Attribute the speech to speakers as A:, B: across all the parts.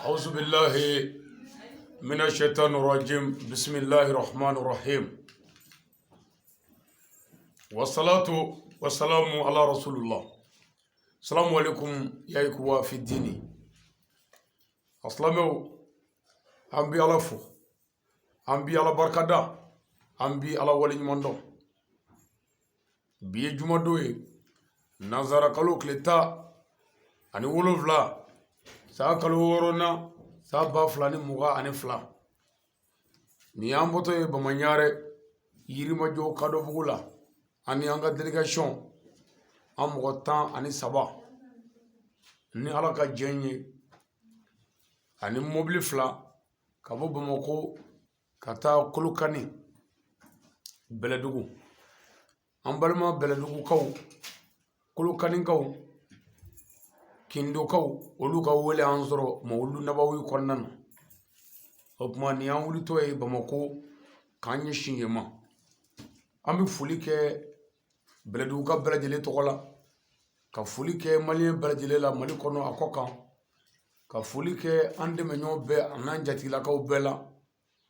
A: أعوذ بالله من الشيطان الرجيم بسم الله الرحمن الرحيم والصلاة والسلام على رسول الله. السلام عليكم يا إخوة في الدين. أسلامو أمبي على فو أمبي على بركة أمبي على ولي مندو بيه جمدوي نظر كلوك لتا أني ولوفلا sa kalo worona sa ba fulani muga ani fula ni amboto e bamanyare yirima jo kado bugula ani anga delegation amugo tan ani saba ni alaka jenye ani mobile fula kabo bamako kata kulukani beledugu ambalma beledugu kaw kulukani kaw kindo kaw olu ka wele ansoro mo olu nabawi konnan hokma ni an wuli to e bamako kanye shingema ambi fuli ke beledu ka beledele tokola ka fuli ke malien beledele la mali kono akoka ka fuli ke ande menyo be anan jatila ka bela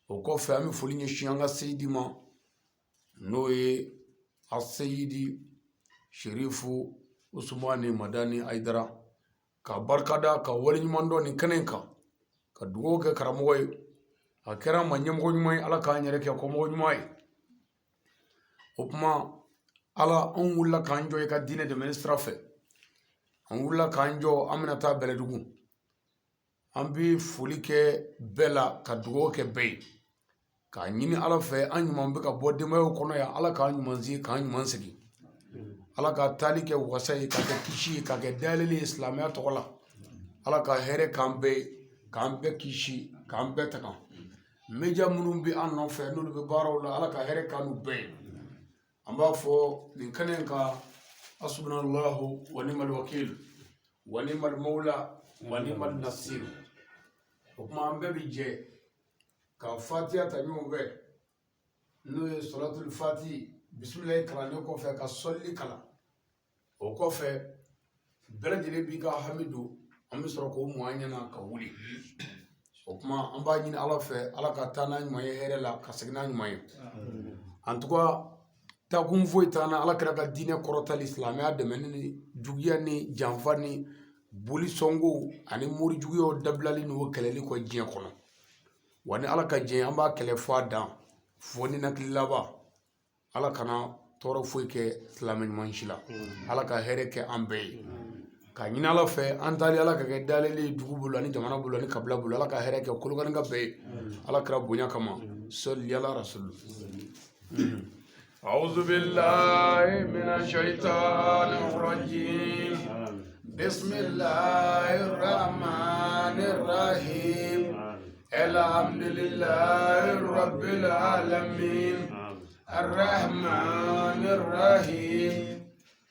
A: o ko fe ami fuli ni shianga seydima no e aseyidi sherifu usmani madani aidara ka barkada ka wali nyumando ni kenenka ka dugo ke karamoy akera manyam go nyumay ala ka nyere ke ko mo nyumay opma ala on wulla kanjo e ka dine de ministre fe on wulla kanjo aminata beledugu ambi fulike bela ka dugo ke be ka nyini ala fe anyumam be ka bodde mayo kono ya ala ka anyumanzi ka anyumansigi ala ka tali ke wasai ka ke kishi ka ke dalili islamiyya tokola ala ka here kambe kishi kambe taka meja munum bi anno fe nulu be baro la ala ka here kanu be amba fo din kanen ka asbunallahu wa ni'mal wakil wa ni'mal maula wa ni'mal nasir kuma ambe bi je ka fatiha ta nyumbe no salatul fatiha bismillah kalane ko fe ka solli kala o ko fe beledele bi ka hamidu am soro ko muanyana ka wuli o kuma an ba nyini ala fe ala ka tana nyuma ye here la ka signa nyuma ye en tout cas ta kum foi tana ala kra ka dine korota l'islamia de menni jugiya ni janfani boli songo ani muri jugiyo dablali no keleli ko jien kono wani ala ka jien an ba kele fo dan foni nakilaba ala kana toro foy ke islamin manshila ala ka here ke ambe ka nyina ala fe antali ala ka ke daleli dugu bulu ani jamana bulu ani kabla bulu ala ka here ke kulugani ga be ala kra bunya kama salli ala rasul a'udhu billahi minash shaitanir rajim bismillahir rahmanir rahim alhamdulillahi rabbil alamin الرحمن الرحيم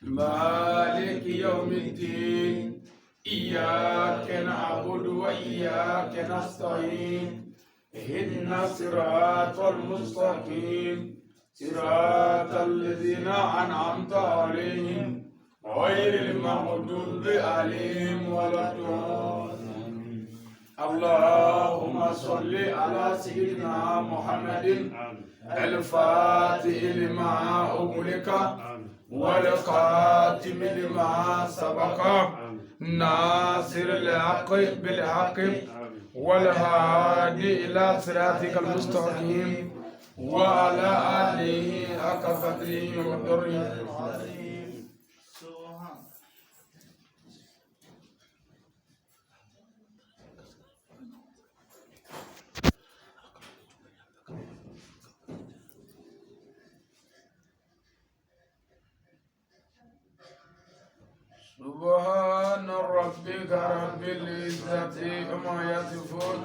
A: مالك يوم الدين إياك نعبد وإياك نستعين اهدنا الصراط المستقيم صراط الذين أنعمت عليهم غير المغضوب عليهم ولا الضالين. اللهم صل على سيدنا محمد الفاتح لما أغلق والخاتم لما سبق ناصر الحق بالحق والهادي إلى صراطك المستقيم وعلى آله حق قدره وقدره العظيم. سبحان ربك رب العزة عما يصفون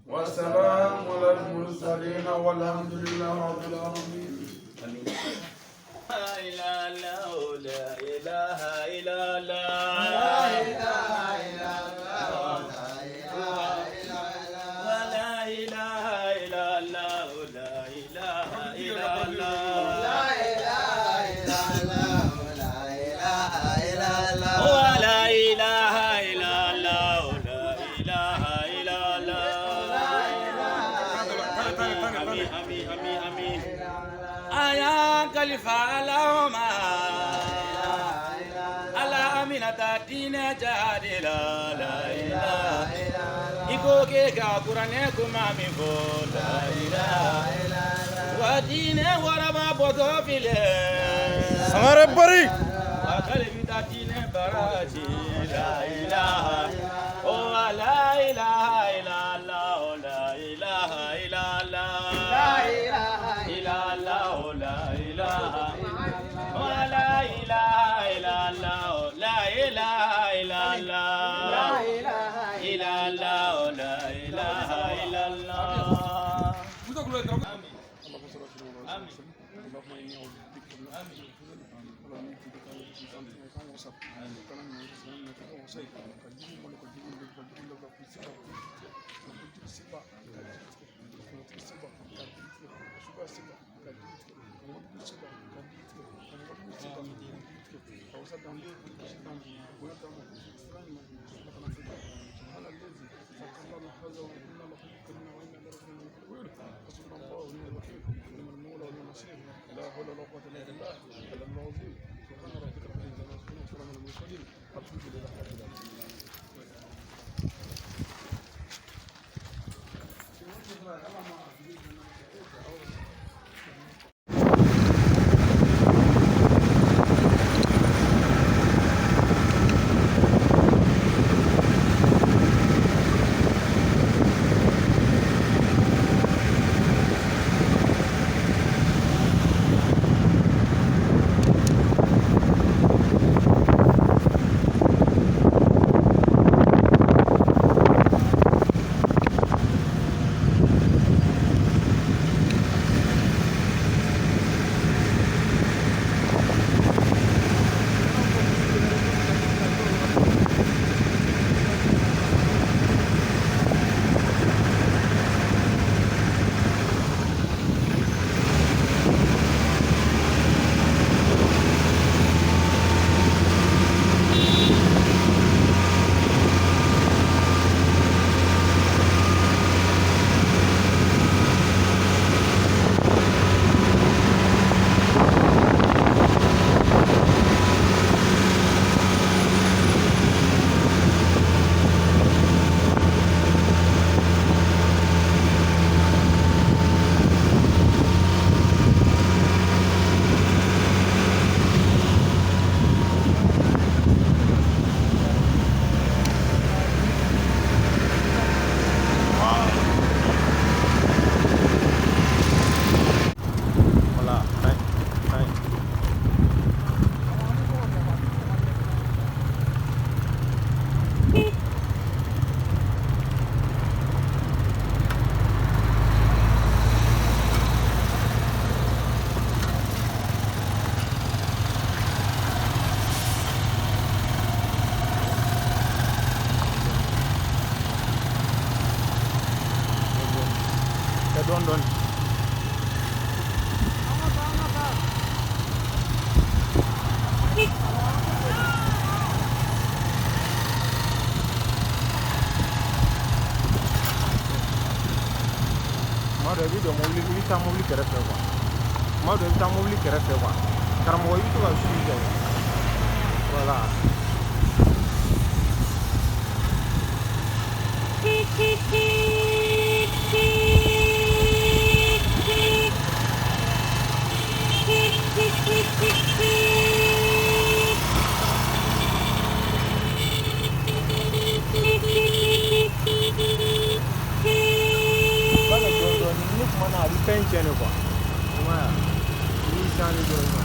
A: وسلام على المرسلين والحمد لله رب العالمين.
B: لا إله إلا الله لا إله إلا الله لا إله إلا الله لا إله إلا الله لا إله إلا الله لا إله إلا الله لا إله إلا الله لا إله إلا ami aya kalifa alahuma ala aminata dine jadila la ilaha iko ke ga qur'ane kuma mi fo la ilaha wa dine waraba bodo file
C: samare bari
B: wa kalbita dine baraji la ilaha oh la ilaha illa allah la ilaha illa allah la ilaha illa allah la ilaha oh la ilaha illa allah la ilaha illa allah la ilaha illa allah la ilaha illa allah
C: Don Mado video mobile ta mobile kɛrɛfɛ quoi. Mado ta mobile kɛrɛfɛ quoi. Karamɔgɔ I to ka suivi kɛ. Voilà. Mana di pensione qua. Ma mi stanno dicendo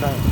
C: dɔɔni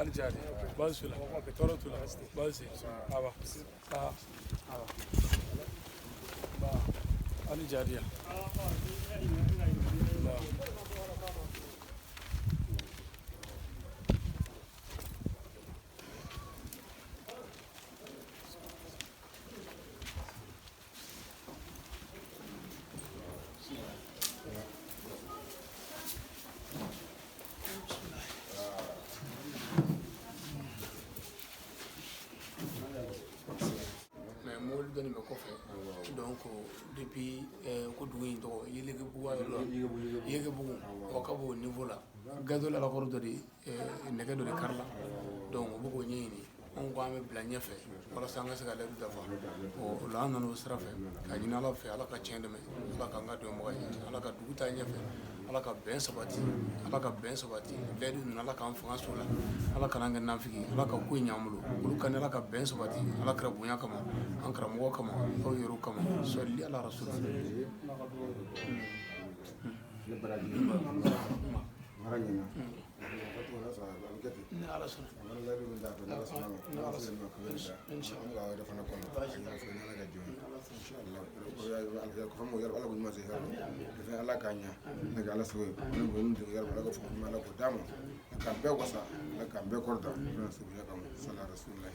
A: Aljadi, Basula, Torotula, Basi, Ava, Aljadia. Dɔnni bɛ kɔfɛ donc depuis ko dugu in tɔgɔ Yelegebugu yɔrɔ Yegebugu o ka b'o niveau la gazoil alakɔrɔ dɔ de nɛgɛ dɔ de karila donc u bɛ k'o ɲɛɲini anw ko an bɛ bila ɲɛfɛ walasa an ka se ka layidu dafa o la an nana o sira fɛ ka ɲini Ala fɛ Ala ka tiɲɛ dɛmɛ Ala k'an ka dɔnbaga ye Ala ka dugu taa ɲɛfɛ Ala ka bɛn sabati Ala ka bɛn sabati layidu ninnu Ala k'an fanga s'o la Ala kana an kɛ nafiki Ala ka ko ɲ'an bolo olu ka ni Ala ka bɛn sabati Ala kɛra bonya kama an karamɔgɔ kama aw yɛrɛ kama sɔli ala rasul ni ala sɔnna
C: ala k'a ɲa ala sago ala fɔ ala ko d'a ma k'an bɛɛ wasa ala k'an bɛɛ kɔrɔta suguya kama sala rasulillah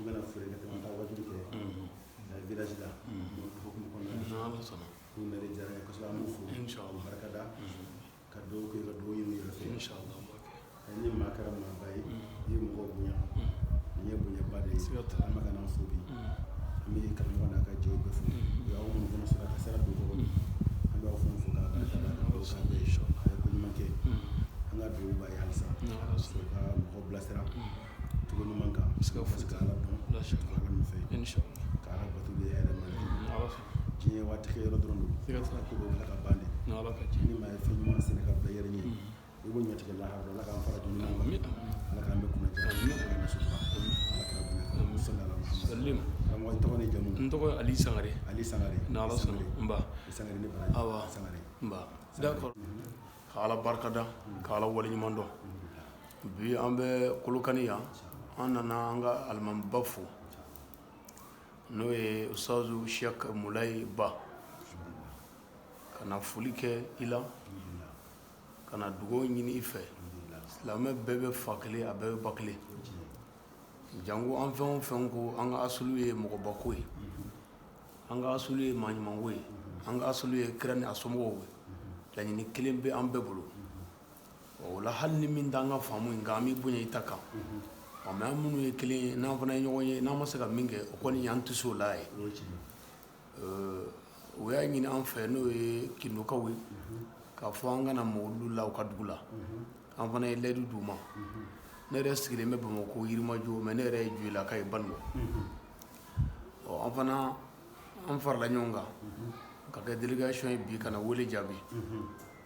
D: bɛna feere kɛ ka taa wajibi kɛ village la hukumu kɔnɔna na
A: Ala sɔnna
D: k'u nali diyara n ye kosɛbɛ an b'u fo
A: Inshallah.
D: barika da ka dugawu kɛ ka dugawu ɲini u yɛrɛ fɛ
A: Inshallah
D: ni maa kɛra maaba ye i ye mɔgɔw bonya nin ye bonyaba de ye an bɛ ka n'an fo bi an bɛ karamɔgɔ n'a ka jɛw bɛɛ fo u y'aw minnu fana sɔrɔ ka sira don kɔrɔ an b'aw fana fo k'a barika da ka dugawu k'an bɛɛ ye a ye ko ɲuman kɛ an ka dugawu b'a ye halisa ka mɔgɔw bilasira cogo ɲuman kan parce que ala dɔn ala min fɛ ka ala bato bɛ hɛrɛ ma diɲɛ waati kɛ yɔrɔ dɔrɔn don ko dɔw bila ka ban de ni maa ye fɛn ɲuman sɛnɛ ka bila yɛrɛ ɲɛ i b'o ɲɛtigɛ lahara ala k'an fara jɔn ɲuman kan ala k'an bɛ kunna diya ala k'an bɛ sutura ala k'an bonya sallallahu alaihi wa sallam karamɔgɔ i tɔgɔ ni jamu
A: n tɔgɔ Ali Sangare
D: Ali Sangare
A: n'Ala sɔnna nba
D: Sangare ni baraji
A: awa
D: Sangare
A: nba d'accord ka Ala barika da ka Ala waleɲuman dɔn bi an bɛ Kolokani yan an nana an ka alimamiba fo n'o ye Usazu Sheikh Mulayi Ba ka na foli kɛ i la ka na dugawu ɲini i fɛ silamɛ bɛɛ bɛ fa kelen a bɛɛ bɛ ba kelen jango an fɛn o fɛn ko an ka asulu ye mɔgɔbako ye an ka asulu ye maaɲumanko ye an ka asulu ye kira ni a somɔgɔw ye laɲini kelen bɛ an bɛɛ bolo o la hali ni min t'an ka faamu nka an bɛ bonya i ta kan mɛ an minnu ye kelen ye n'an fana ye ɲɔgɔn ye n'an ma se ka min kɛ o kɔni y'an tɛ se o la ye o y'a ɲini an fɛ n'o ye kindokaw ye k'a fɔ an kana mɔgɔlu la u ka dugu la an fana ye layidu d'u ma ne yɛrɛ sigilen bɛ Bamakɔ Yirimajɔ mɛ ne yɛrɛ ye Joyilaka ye Banikɔ an fana an farala ɲɔgɔn kan ka kɛ délégation ye bi ka na wele jaabi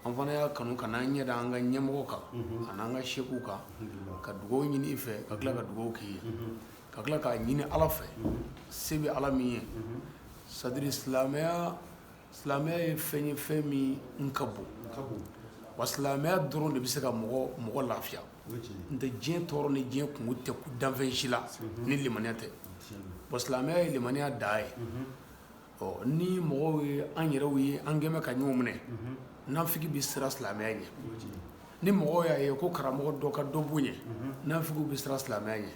A: an fana y'a kanu ka n'an ɲɛ da an ka ɲɛmɔgɔ kan a n'an ka sɛkiw kan ka dugawu ɲini i fɛ ka tila ka dugawu k'i ye ka tila k'a ɲini Ala fɛ se bɛ Ala min ye c'est-à-dire silamɛya ye fɛn ye fɛn min ka bon wa silamɛya dɔrɔn de bɛ se ka mɔgɔ lafiya n tɛ diɲɛ tɔɔrɔ ni diɲɛ kungo tɛ danfɛn si la ni limaniya tɛ wa silamɛya ye limaniya dan ye ni mɔgɔw ye an yɛrɛw ye an gɛn bɛ ka ɲɔgɔn minɛ nafiki bɛ siran silamɛya ɲɛ ni mɔgɔw y'a ye ko karamɔgɔ dɔ ka dɔ bonya nafigiw bɛ siran silamɛya ɲɛ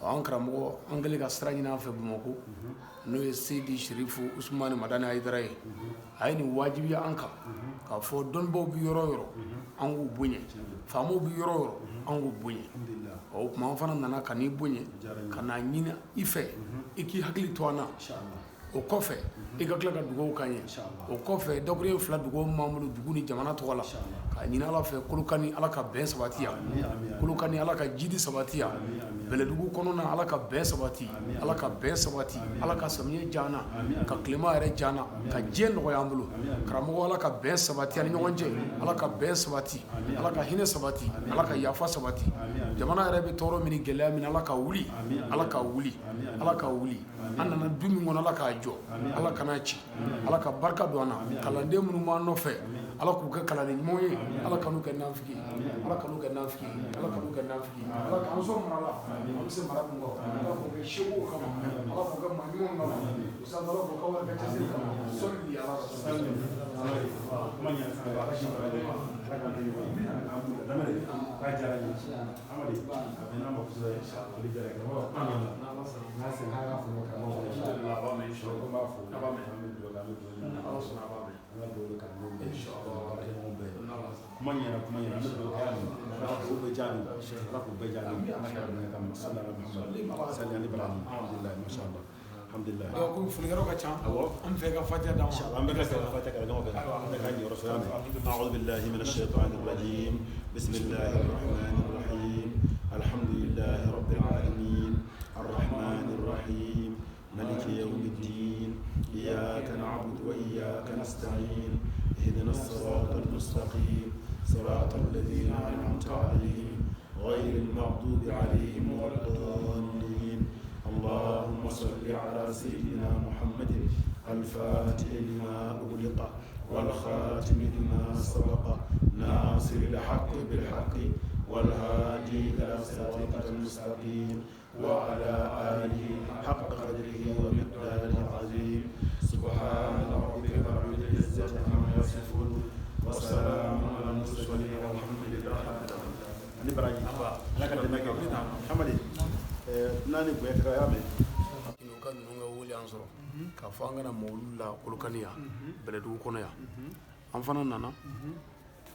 A: an karamɔgɔ an kɛlen ka sira ɲini an fɛ Bamakɔ n'o ye Seydi Sherifu Usumani Madani Hayidara ye a ye nin wajibiya an kan k'a fɔ dɔnnibaw bɛ yɔrɔ o yɔrɔ an k'u bonya faamaw bɛ yɔrɔ o yɔrɔ an k'u bonya o tuma an fana nana ka n'i bonya ka n'a ɲini i fɛ i k'i hakili to an na o kɔfɛ i ka tila ka dugawu k'an ye o kɔfɛ dakuruɲɛ fila dugawu m'an bolo dugu ni jamana tɔgɔ la k'a ɲini Ala fɛ Kolokani Ala ka bɛn sabati yan Kolokani Ala ka jidi sabati yan Bɛlɛdugu kɔnɔna Ala ka bɛn sabati Ala ka bɛn sabati Ala ka samiyɛ diya an na ka tilema yɛrɛ diya an na ka diɲɛ nɔgɔya an bolo karamɔgɔ Ala ka bɛn sabati ani ɲɔgɔn cɛ Ala ka bɛn sabati Ala ka hinɛ sabati Ala ka yafa sabati jamana yɛrɛ bɛ tɔɔrɔ min ni gɛlɛya min Ala ka wuli Ala ka wuli Ala ka wuli an nana du min kɔnɔ Ala k'a jɔ Ala kan'a ci Ala ka barika don an na kalanden minnu b'an nɔfɛ Ala k'u kɛ kalanden ɲumanw ye Ala kan'u kɛ nafiki Ala kan'u kɛ nafiki Ala kan'u kɛ nafiki Ala k'an sɔn mara la an bɛ se mara min kɔ Ala k'o kɛ sɛkow kama Ala k'o kɛ maa ɲumanw kama Usazu Ala k'o k'aw ka cɛsiri kama sɔli Ala
D: kuma ɲɛna kuma ɲɛna an bɛ dugawu kɛ Ala k'o bɛɛ jaabi Ala k'o bɛɛ jaabi Ala ka bonya kama sallallahu alaihi wa sallam sali ani baraji alhamdulillah masha Allah alhamdulillah
A: donc folikɛlaw ka ca an bɛ fɛ ka fatiha d'a ma
D: inshallah an bɛ ka fatiha kɛ ɲɔgɔn fɛ an bɛ ka ɲɔrɔ sɔrɔ an fɛ a'udhu billahi minash shaitanir rajim bismillahir rahmanir rahim alhamdulillahi rabbil alamin arrahmanir rahim maliki yawmiddin iyyaka na'budu wa iyyaka nasta'in اهدنا الصراط المستقيم صراط الذين أنعمت عليهم غير المغضوب عليهم ولا الضالين اللهم صل على سيدنا محمد الفاتح لما أغلق والخاتم لما سبق ناصر الحق بالحق والهادي إلى صراطك المستقيم وعلى آله حق قدره ومقداره العظيم سبحان ربك رب العزة عما يصفون وسلام على المرسلين والحمد لله رب العالمين. naani bonya kɛra y'a mɛn
A: inu ka ninnu ka wele an sɔrɔ k'a fɔ an kana mawulu la Kolokani yan Bɛlɛdugu kɔnɔ yan an fana nana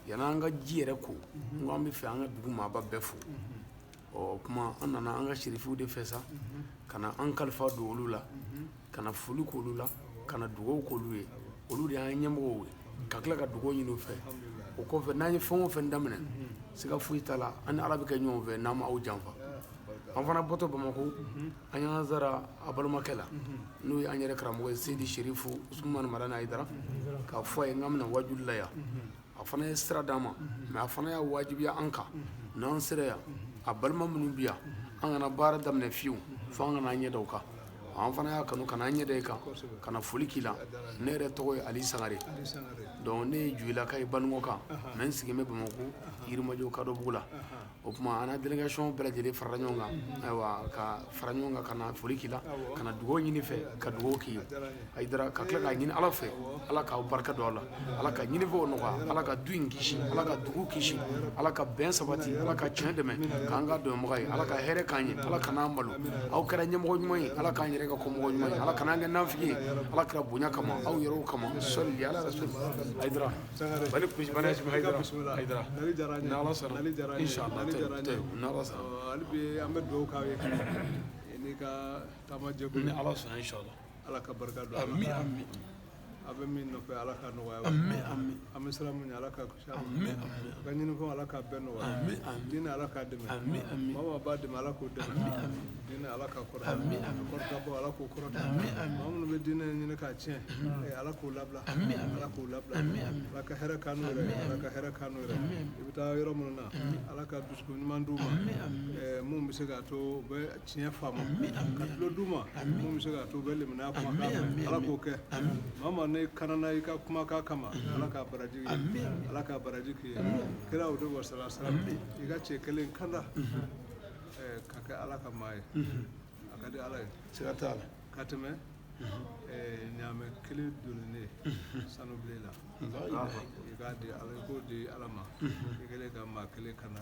A: yan'an ka ji yɛrɛ ko n ko an bɛ fɛ an ka dugu maaba bɛɛ fo ɔ kuma an nana an ka sirifiw de fɛ sa ka na an kalifa don olu la ka na foli k'olu la ka na dugawu k'olu ye olu de y'an ɲɛmɔgɔw ye ka tila ka dugawu ɲini u fɛ o kɔfɛ n'an ye fɛn o fɛn daminɛ siga foyi t'a la an ni Ala bɛ kɛ ɲɔgɔn fɛ n'an ma aw janfa an fana bɔtɔ Bamakɔ an y'an zara a balimakɛ la n'o ye an yɛrɛ karamɔgɔ ye Seydi Serifu Usumani Marani Hayidara k'a fɔ a ye n k'an bɛna wajuli la yan a fana ye sira d'an ma mɛ a fana y'a wajibiya an kan n'an sera yan a balima minnu bi yan an kana baara daminɛ fiyewu fo an kana an ɲɛ da o kan an fana y'a kanu ka na an ɲɛ da i kan ka na foli k'i la ne yɛrɛ tɔgɔ ye Ali Sangare donc ne ye Juyilaka ye Banikɔ kan mɛ n sigilen bɛ Bamakɔ Yirimajɔ Kadɔbugu la o tuma an na délégation bɛɛ lajɛlen farala ɲɔgɔn kan ayiwa ka fara ɲɔgɔn kan ka na foli k'i la ka na dugawu ɲini fɛ ka dugawu k'i ye Hayidara ka tila k'a ɲini Ala fɛ Ala k'aw barika don a la Ala ka ɲinifɛnw nɔgɔya Ala ka du in kisi Ala ka dugu kisi Ala ka bɛn sabati Ala ka tiɲɛ dɛmɛ k'an ka dɔnbaga ye Ala ka hɛrɛ k'an ye Ala kan'an malo aw kɛra ɲɛmɔgɔ ɲuman ye Ala k'an yɛrɛ ka kɔmɔgɔ ɲuman ye Ala kan'an kɛ nafigi ye Ala kɛra bonya kama aw yɛrɛw kama sɔli Ala rasul Hayidara bali Hayidara ni Ala sɔnna inshallah n'Ala sɔnna
E: hali bi an bɛ dugawu k'aw ye n'i ka taama jɛkulu
A: ni Ala sɔnna inshallah
E: Ala ka barika don a la
A: amin amin
E: a bɛ min nɔfɛ Ala ka nɔgɔya
A: amin amin
E: an bɛ siran min ɲɛ Ala ka kisi a ma
A: amin
E: a ka ɲinifɛnw Ala ka bɛɛ nɔgɔya
A: amin amin
E: diinɛ Ala k'a dɛmɛ
A: amin amin
E: maa maa b'a dɛmɛ Ala k'o dɛmɛ diinɛ Ala ka kɔrɔta a kɔrɔta bɔ Ala k'o kɔrɔta maa minnu bɛ diinɛ ɲini k'a tiɲɛ Ala k'o labila Ala k'o labila Ala ka hɛrɛ k'an n'u yɛrɛ Ala ka hɛrɛ k'an n'u yɛrɛ i bɛ taa yɔrɔ minnu na Ala ka dusukun ɲuman d'u ma mun bɛ se k'a to u bɛ tiɲɛ faamu ka tulo d'u ma mun bɛ se k'a to u bɛ limaniya kumakan mɛn Ala k'o kɛ maa maa ne kanana i ka kumakan kama Ala k'a baraji ye Ala k'a baraji k'i ye kira o de wa salasala i ka cɛ kelen kanda ka kɛ Ala ka maa ye a ka di Ala ye
A: siga t'a la
E: ka tɛmɛ ɲaamɛ kelen donnen sanu bilen la i k'a di Ala i k'o di Ala ma i kɛlen ka maa kelen kanda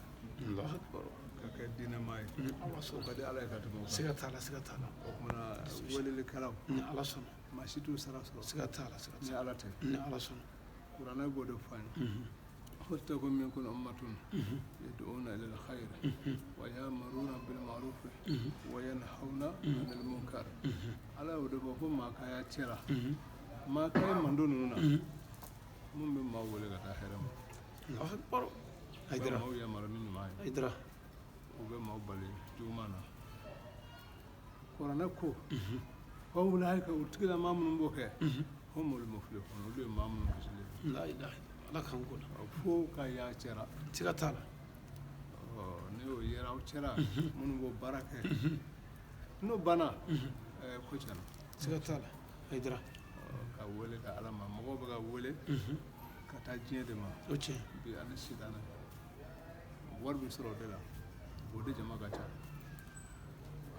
E: ka kɛ diinɛmaa ye o ka di Ala ye ka tɛmɛ o kan
A: siga t'a la siga t'a la
E: o kumana welelikɛlaw
A: ni Ala sɔnna
E: maa si t'u sara sɔrɔ
A: siga t'a la
E: ni Ala tɛ
A: ni Ala sɔnna
E: kuranɛ b'o de fɔ an ye ولتكن منكم أمة يدعون إلى الخير ويأمرون بالمعروف وينهون عن المنكر على ودبهم ما كايا ترى ما كايا من دوننا من بما ولد آخرهم
A: الله أكبر Hayidara
E: ما هو يأمر من ما
A: Hayidara
E: وبما بالي جومانا قرآن كو أولئك أتكلم ما من بوكه هم المفلحون ولي ما من كسل
A: la ilaha Ala k'an ko la
E: fo ka y'a cɛra
A: siga t'a la
E: ne y'o yera aw cɛra minnu b'o baara kɛ n'o banna ko tiɲɛna
A: siga t'a la Hayidara
E: ka wele ka Ala ma mɔgɔw bɛ ka wele ka taa diɲɛ de ma
A: o tiɲɛ
E: bi ani sitanɛ wari bɛ sɔrɔ o de la o de jama ka ca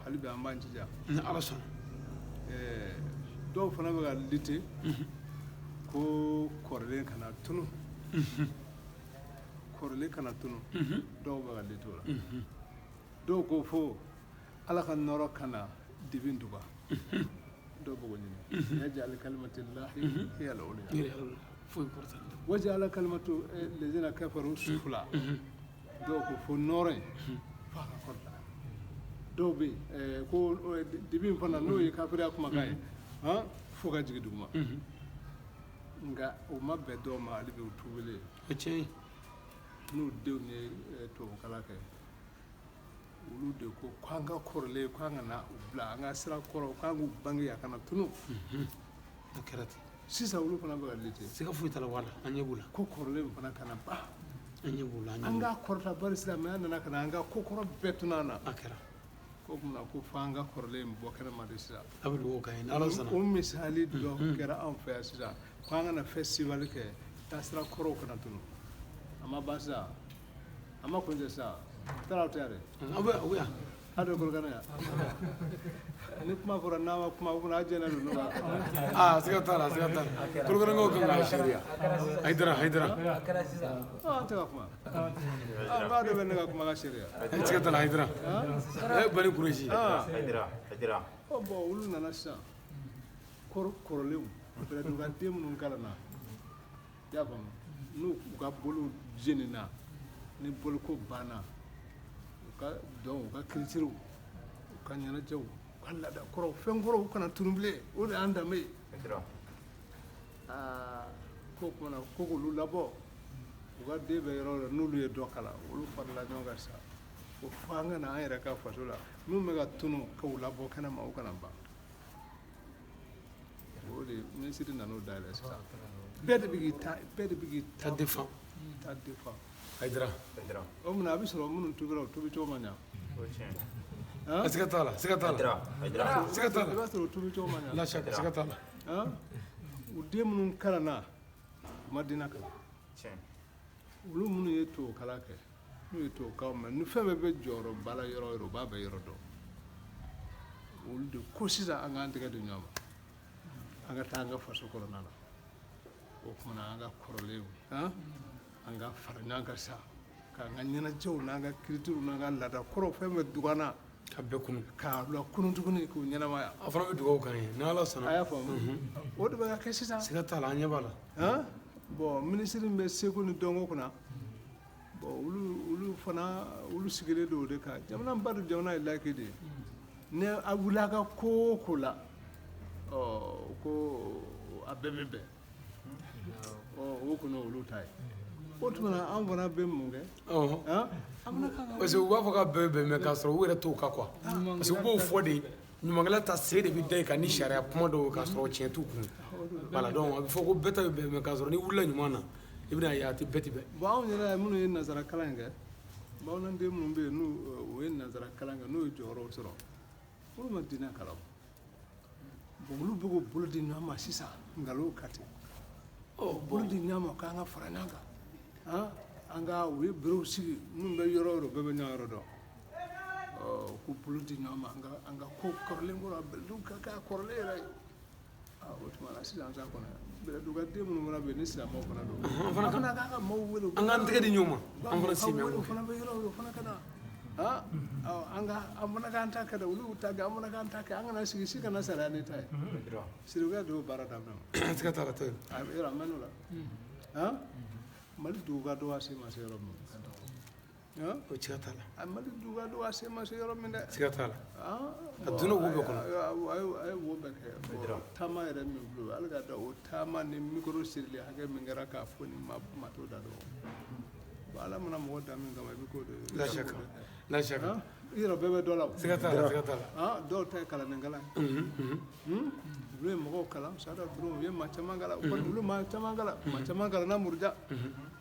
E: hali bi an b'an jija
A: ni Ala sɔnna
E: dɔw fana bɛ ka lite ko kɔrɔlen kana tunu kɔrɔlen kana tunu dɔw bɛ ka lite o la dɔw ko fo Ala ka nɔrɔ kana dibi duga dɔw b'o ɲini yaj'al kalimatillahi hiya al-ulya
A: foyi important
E: waj'al kalimatu allazina kafaru sufla dɔw ko fo nɔrɔ in f'a ka kɔrɔta dɔw bɛ yen ko dibi in fana n'o ye kafiriya kumakan ye fo ka jigin duguma nka o ma bɛn dɔw ma hali bi u tuubilen
A: o tiɲɛ
E: n'u denw ye tubabukala kɛ olu de ko k'an ka kɔrɔlen k'an ka na u bila an ka sira kɔrɔ k'an k'u bange a kana tunu
A: o kɛra ten
E: sisan olu fana bɛ ka lite
A: siga foyi t'a la wala an ɲɛ b'u la
E: ko kɔrɔlen fana kana ban
A: an ɲɛ b'u la
E: an k'a kɔrɔta bari silamɛya nana ka na an ka ko kɔrɔ bɛɛ tunun an na
A: a kɛra
E: ko mun na ko fo an ka kɔrɔlen bɔ kɛnɛma de sisan
A: a bɛ dugawu k'a ye ni Ala sɔnna
E: o misali dɔ kɛra anw fɛ yan sisan ko an kana festival kɛ taasira kɔrɔw kana tunu a ma ban sisan a ma kun tɛ sisan taara o tɛ yan dɛ
A: a bɛ yan
E: ado ko kana ni kuma fura na ma kuma kuna ajena no ba
A: siga tala kurgana ngo kan sharia haidara
E: ta kuma ba do ben ga kuma ga sharia
A: siga tala haidara bani kureshi
D: haidara
E: bo ulu na nasa koroleu bere do ga dem nun kala na ya ba nu ga bolu jenina ni bolu ko bana ka don ka kiritiru ka nyana jaw kala da koro fen koro kana turumble o de anda me ko kona ko ko lu labo o ga de be yoro nu lu e do kala o lu fadla no ga sa o fanga na ayra ka fasola nu me ga tunu ko labo kana ma o kana ba o de ministry na no dale sa bede bigi ta
A: defa haidara
E: o mun abi soro mun tubira tubi to manya
A: siga tala
E: ba soro tubi to manya
A: la shaka siga tala
E: u de mun kala na madina kala ulu mun ye to kala ke nu ye to ka ma nu febe be joro bala yoro ba be yoro do ulu de ko sisa anga antega de nyama anga tanga faso corona o kuma anga korolew anga farnanga sa ka nganyana jaw nanga kiritiru nanga lada koro feme dugana
A: ka be kunu
E: ka la kunu tuguni ko nyana ma
A: afana be dugo kan na ala sana
E: aya fam o de ba ka sisa
A: siga tala anya bala
E: bo ministre be seko ni dongo kuna bo ulu fana ulu sigire do de ka jamana badu jamana ilaki de ne abula ka ko kula ko abebebe o kuno ulu tai o tuma an fana bɛ mun kɛ an fana kan
A: parce que u b'a fɔ ka bɛɛ bɛn mɛ k'a sɔrɔ u yɛrɛ t'o kan quoi parce que u b'o fɔ de ɲumankɛla ta se de bɛ da i kan ni sariya kuma dɔw k'a sɔrɔ tiɲɛ t'u kun voilà donc a bɛ fɔ ko bɛɛ ta bɛ bɛn mɛ k'a sɔrɔ ni wulila ɲuman na i bɛna ye a tɛ bɛɛ tɛ bɛn
E: bon anw yɛrɛ minnu ye nazara kalan in kɛ bamananden minnu bɛ yen n'u o ye nazara kalan kɛ n'u ye jɔyɔrɔw sɔrɔ olu ma diinɛ kalan bon olu bɛ k'o bolo di ɲɔgɔn ma sisan nkalon ka ten bolo di ɲɔgɔn ma k'an ka fara ɲɔgɔn kan an ka u ye berew sigi minnu bɛ yɔrɔ o yɔrɔ bɛɛ bɛ ɲɔgɔn yɔrɔ dɔn k'u bolo di ɲɔgɔn ma an ka ko kɔrɔlen kɔrɔ a bɛlɛdugu ka kɛ a kɔrɔlen yɛrɛ ye o tuma na sisan sa kɔnɔ bɛlɛdugaden minnu fana bɛ yen ni silamɛw fana don an fana k'an ka maaw wele
A: an k'an tɛgɛ di ɲɔgɔn ma an fana si mɛ
E: o fana bɛ yɔrɔ o fana ka na an fana k'an ta kɛ dɛ olu y'u ta kɛ an fana k'an ta kɛ an kana sigi si kana sariya ni ta ye sirikuya de y'o baara daminɛ
A: an tɛgɛ t'a la tɛ
E: yɔrɔ a mɛn'o la mali dugu ka dɔgɔ a se ma se yɔrɔ min
A: o siga t'a la
E: mali dugu ka dɔgɔ a se ma se yɔrɔ min dɛ
A: siga t'a la a donna wo bɛɛ kɔnɔ
E: a ye wo bɛɛ kɛ taama yɛrɛ min bolo hali ka da o taama ni mikoro sirili hakɛ min kɛra k'a fɔ ni ma t'o da dɔn ala mana mɔgɔ da min kama i bɛ k'o de
A: la shaka la shaka
E: i yɛrɛ bɛɛ bɛ dɔ la
A: siga t'a la siga t'a la
E: dɔw ta ye kalandenkala ye olu ye mɔgɔw kalan sada dɔrɔn u ye maa caman kalan olu maa caman kalan maa caman kalanna muruja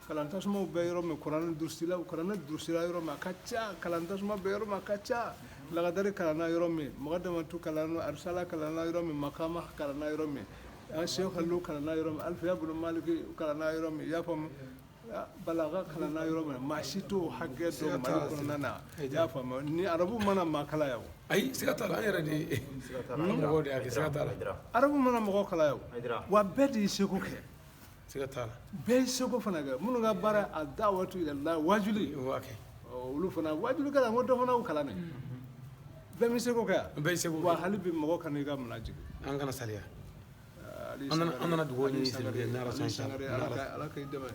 E: kalan tasumaw bɛ yɔrɔ min kuranɛ durusila yɔrɔ min a ka ca kalan tasuma bɛ yɔrɔ min a ka ca lagadari kalanna yɔrɔ min mɔgɔdamatu kalanna arisala kalanna yɔrɔ min makama kalanna yɔrɔ min seku halilu kalanna yɔrɔ min alifiya bulu maliki kalanna yɔrɔ min i y'a faamu balaga kalanna yɔrɔ min maa si t'o hakɛ dɔn mali kɔnɔna na i y'a faamu ni arabu mana maa kala yan
A: ayi siga t'a la an yɛrɛ de mɔgɔw de y'a kɛ siga t'a la
E: arabu mana mɔgɔ kala yan wa bɛɛ de y'i seko kɛ
A: siga t'a la
E: bɛɛ y'i seko fana kɛ minnu ka baara a da'watu ilallah wajuli
A: o b'a kɛ
E: olu fana wajuli kalan ko dɔ fana y'u kalan dɛ bɛɛ b'i seko kɛ yan
A: bɛɛ y'i seko
E: wa
A: kɛ
E: hali bi mɔgɔ kana i ka mina jigin
A: an kana saliya an nana dugawu ɲini sirikɛ n'ala sɔn inshallah
E: ala k'i dɛmɛ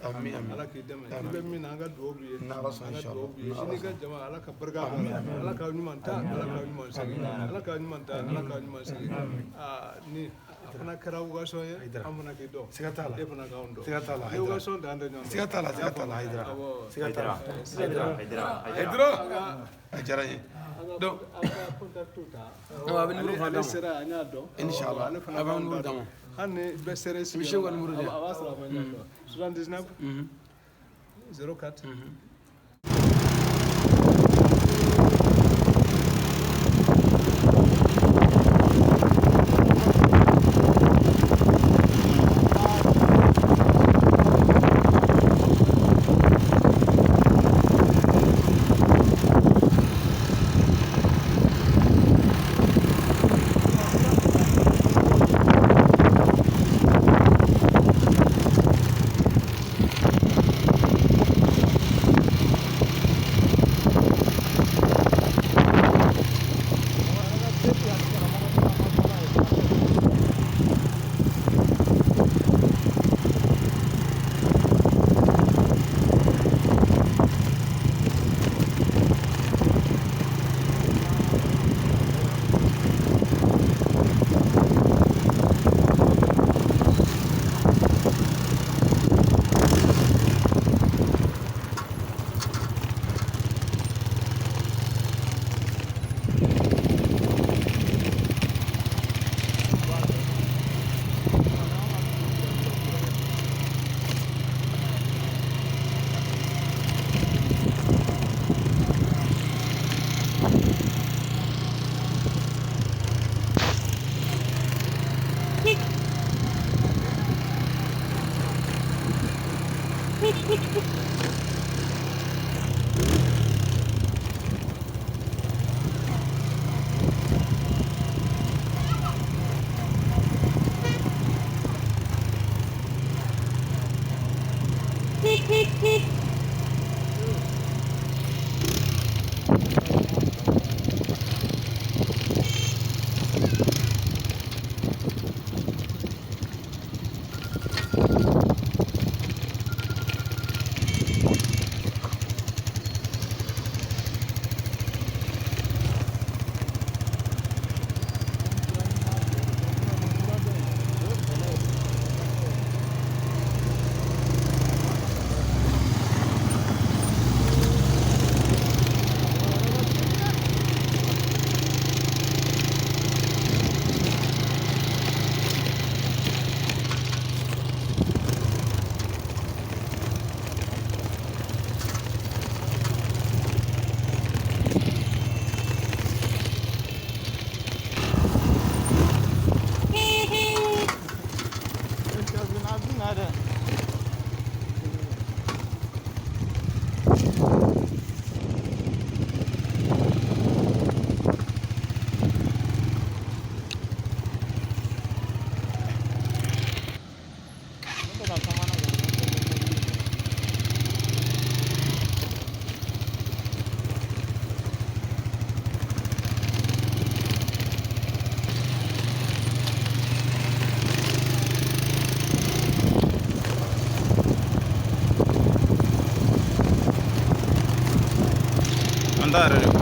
E: ala k'i dɛmɛ i bɛ min na an ka dugawu b'i ye
A: n'ala sɔn inshallah
E: sini ka jama ala ka barika ala ka ɲuman ta ala ka ɲuman segin ala ka ɲuman ta ala ka ɲuman segin ni a fana kɛra wugasɔn ye an fana k'i dɔn
A: siga t'a la
E: e fana k'anw dɔn
A: siga t'a la
E: ni wugasɔn dan tɛ ɲɔgɔn
A: siga t'a la siga t'a la Haidara siga t'a la
D: Haidara
A: a diyara n ye donc
E: a ka contacte ta
A: a bɛ numéro fana d'a
E: ale
A: ma
E: sera an y'a dɔn
A: inshallah
E: ale
A: a
E: fana
A: b'a numéro d'a ma
E: hali ni bɛ sɛrɛ sigi
A: Monsieur ka numéro di yan
E: a b'a sɔrɔ a ma ɲɛ dɔn 79 04
B: Andare.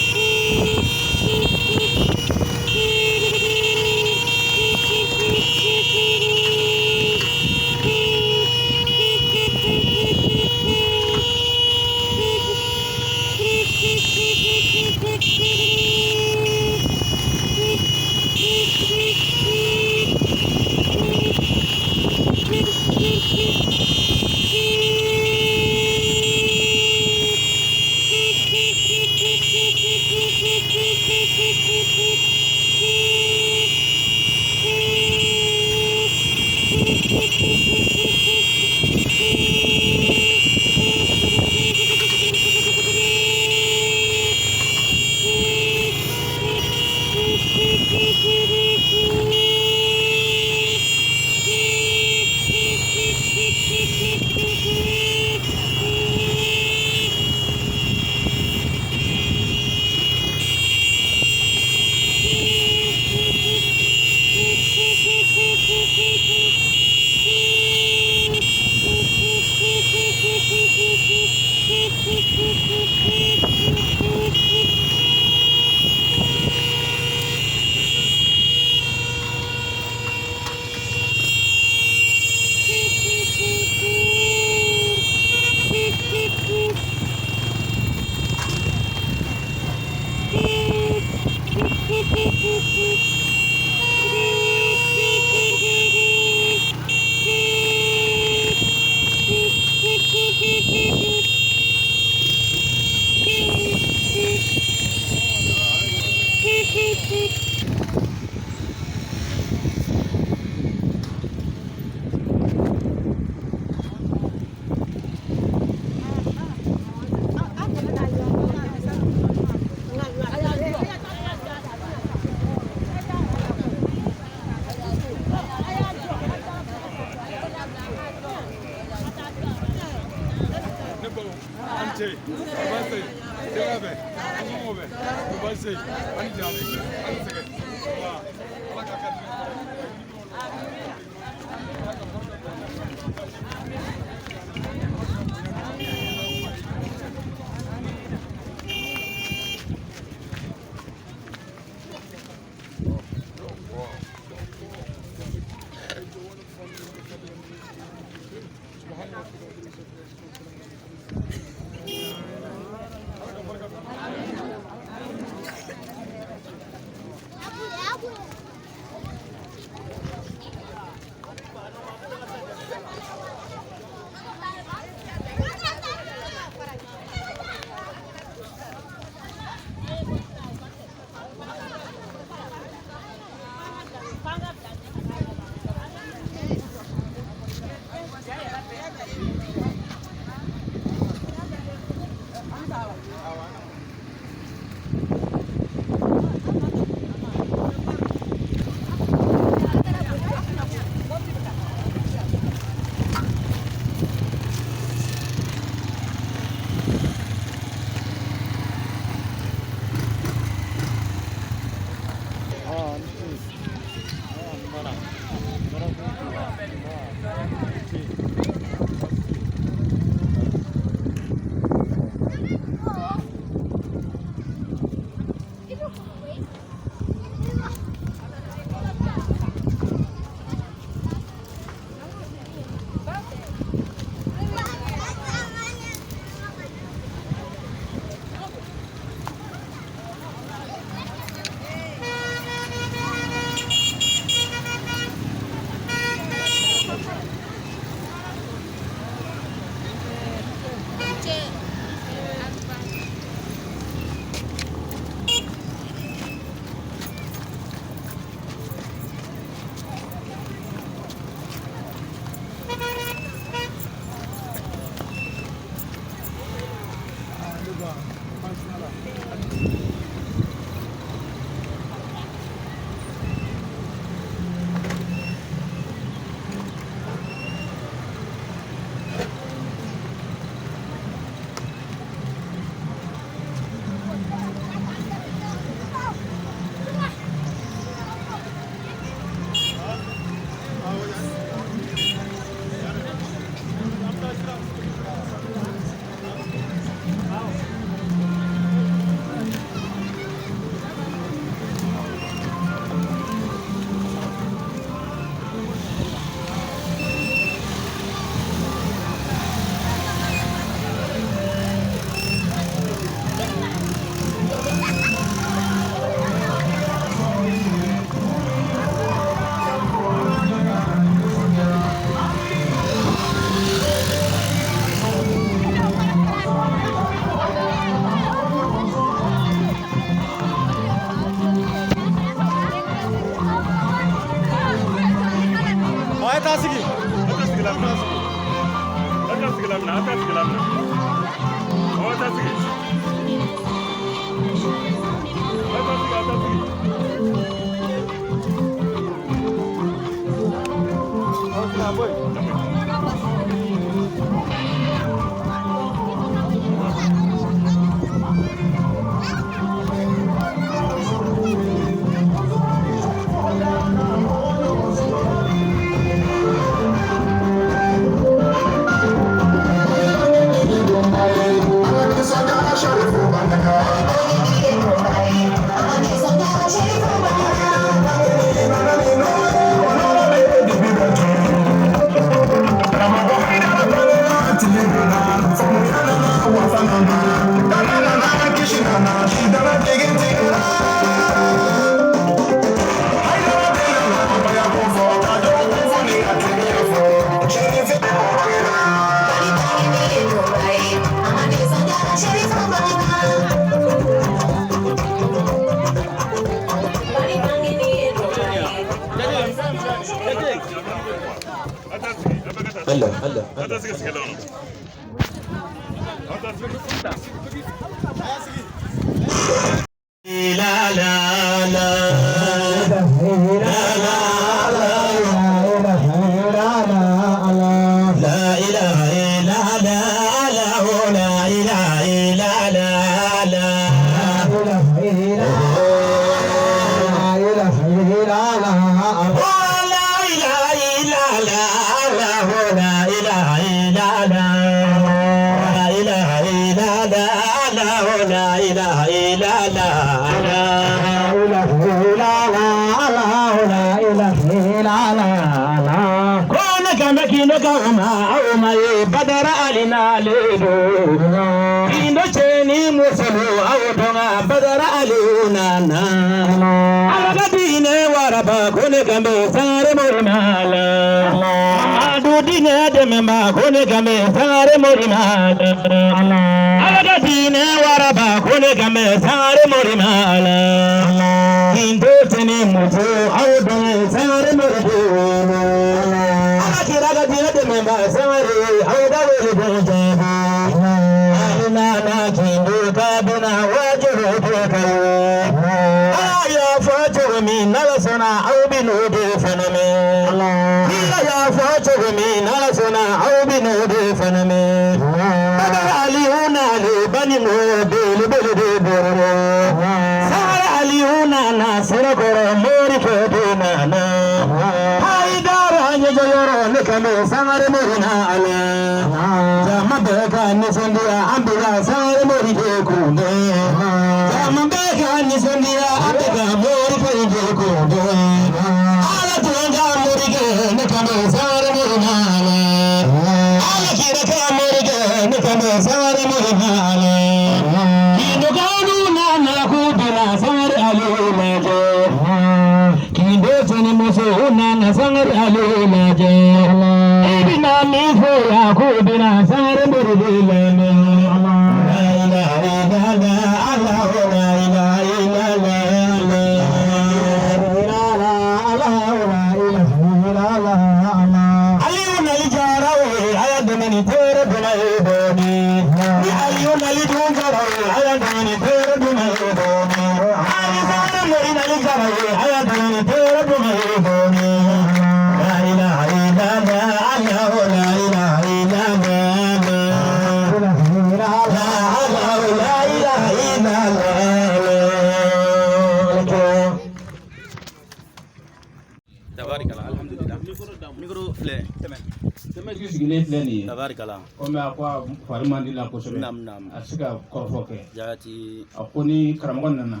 B: Tabarikala.
F: Ome akwa farimandi la kosebe.
B: Nam.
F: Asika korofoke.
B: Jati.
F: Akoni karamgon nana.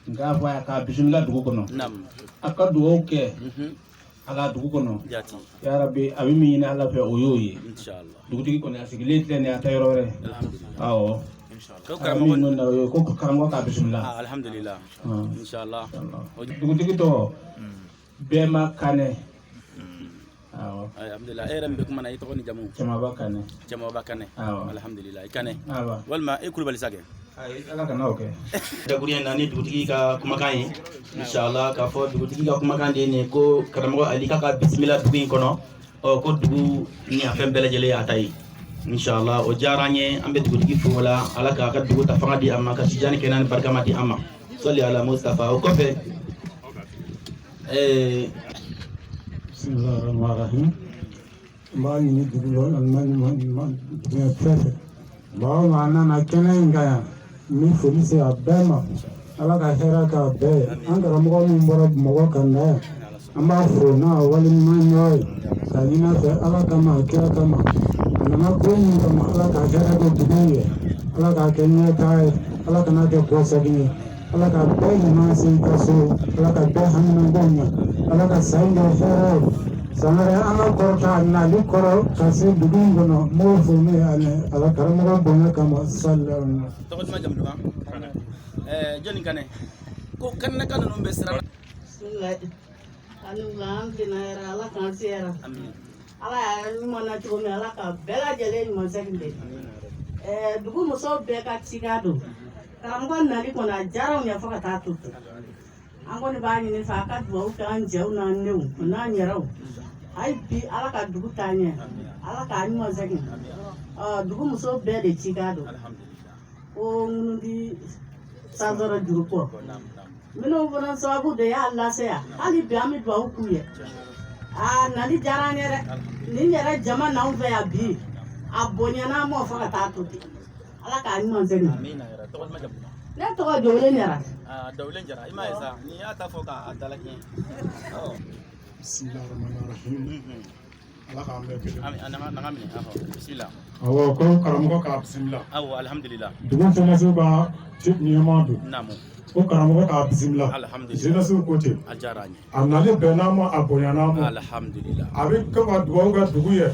F: Nga fa ka bismillah dugu kono.
B: Nam.
F: Aka dugu ke. Ala dugu kono.
B: Jati.
F: Ya rabbi abimi ina ala fe oyoyi.
B: Inshallah.
F: Dugu tigi kono asiki letle ne atayrore.
B: Alhamdulillah.
F: Awo.
B: Ko karamgon
F: ko karamgon ka bismillah.
B: Alhamdulillah. Inshallah.
F: Dugu tigi to bema kane.
B: Alhamdulillah. Eram be kuma na ito ni jamu.
F: Jama bakane.
B: Alhamdulillah. Ikane. Walma ikulu balisage.
F: Ay ala kana oke.
B: Daguriya nani dugutigi ka kumakan ye. Inshallah ka fo dugutigi ka kumakan de ne ko karamɔgɔ Ali ka bismillah dugu in kɔnɔ.
G: ko dugu ni a fɛn bɛɛ lajɛlen y'a ta ye inshallah o diyara an ye an bɛ dugutigi fo o la ala k'a ka dugu ta fanga di an ma ka tijani kɛnɛ ni barikama di an ma sɔli ala mustafa o kɔfɛ
H: bismillahirrahmanirrahim mbaa ɲini dugu la alimami diɲɛ fɛn fɛn bawo maa nana kɛnɛ in kan yan n bɛ foli se a bɛɛ ma ala ka hɛrɛ k'a bɛɛ ye an karamɔgɔ min bɔra bamakɔ kan na yan an b'a fo n'a waleɲuman ɲɔgɔn ye ka ɲin'a fɛ ala kama kira kama a nana ko min kama ala ka hɛrɛ kɛ dugu ye ala k'a kɛ ɲɛtaa ye ala kana kɛ kɔsɛgi ye ala ka bɛɛ ɲuman se i ka so ala ka bɛɛ haminako ɲɛ ala ka san kɛ hɛrɛ ye san wɛrɛ an ka kɔrɔta nali kɔrɔ ka se dugu in kɔnɔ n b'o fo ne ani ala karamɔgɔ bonya kama sallallahu
G: tɔgɔ duman jamu duman jɔnni kanɛ ko kanɛka ninnu bɛ siran
I: an tɛna yɛrɛ ala k'an se yɛrɛ ala y'a ɲuman na cogo min ala ka bɛɛ lajɛlen ɲuman segin de dugu musow bɛɛ ka cikan don karamɔgɔ nali kɔnɔ a diyara u ɲɛ fo ka taa to an kɔni b'a ɲini fɛ a ka dugawu kɛ an jɛw n'an denw n'an yɛrɛw hali bi ala ka dugu taa ɲɛ ala k'a ɲuman segin dugu musow bɛɛ de cikan don ko ŋunu di sanzɔrɔ juru kɔ minnu fana sababu de y'a lase yan hali bi an bɛ dugawu k'u ye nali diyara an ye dɛ nin yɛrɛ jama n'anw fɛ yan bi a bonyana an m'o fɔ ka taa to ten ala k'a ɲuman segin ne tɔgɔ Dawulen Jara
G: Dawulen Jara i m'a ye sa ni y'a ta fɔ k'a dalakɛɲɛ
H: bismillahirrahmanirrahim ala k'an bɛɛ kelen
G: naga minɛ bisimila
H: awɔ ko karamɔgɔ k'a bisimila
G: awɔ alhamdulillah
H: dugu fɛnɛsiw ka ɲɛmaa don
G: naamu
H: ko karamɔgɔ k'a bisimila
G: alhamdulillah
H: jeunesse ko ten
G: a diyara an ye
H: a nali bɛnn'a ma a bonyana ma
G: alhamdulillah
H: a bɛ kɛ ka dugawu kɛ dugu ye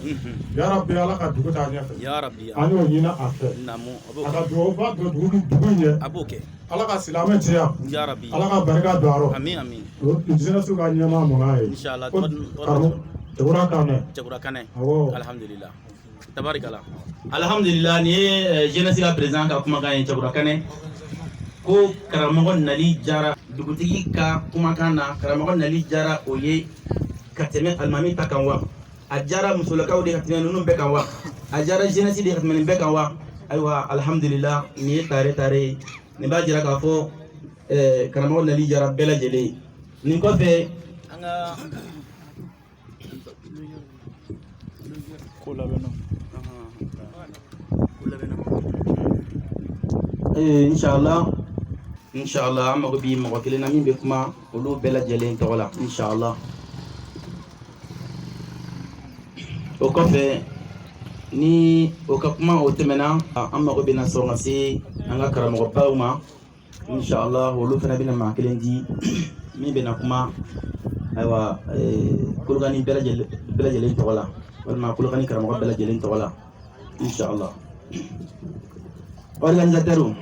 H: yarabi ala ka dugu taa ɲɛfɛ
G: ya rabbi
H: an y'o ɲini a fɛ
G: naamu
H: a ka dugawu ba don dugu in ye
G: a b'o kɛ
H: ala ka silamɛ ciya
G: ya rabbi
H: ala ka barika don a rɔ
G: amin amin
H: jeunesse ka ɲɛmaa mun ye
G: inshallah
H: ko cɛkura kanɛ
G: cɛkura kanɛ
H: awɔ
G: alhamdulillah tabarikala alhamdulillah ni ye jeunesse ka président ka kumakan ye cɛkura kanɛ ko karamɔgɔ nali jara dugutigi ka kumakan na karamɔgɔ nali jara o ye ka tɛmɛ alimami ta kan wa a jara musolakaw de ka tɛmɛ ninnu bɛɛ kan wa a jara jeunesse de ka tɛmɛ nin bɛɛ kan wa ayiwa alhamdulillah nin ye tare ye nin b'a jira k'a fɔ karamɔgɔ nali jara bɛɛ lajɛlen ye nin kɔfɛ an ka ko labɛnna inshallah an mago bi mɔgɔ kelen na min bɛ kuma olu bɛɛ lajɛlen tɔgɔ la inshallah o kɔfɛ ni o ka kuma o tɛmɛna an mago bɛ na sɔrɔ ka se an ka karamɔgɔbaw ma inshallah olu fana bɛna maa kelen di min bɛ na kuma ayiwa Kolokani bɛɛ lajɛlen tɔgɔ la walima Kolokani karamɔgɔ bɛɛ lajɛlen tɔgɔ la inshallah organisateur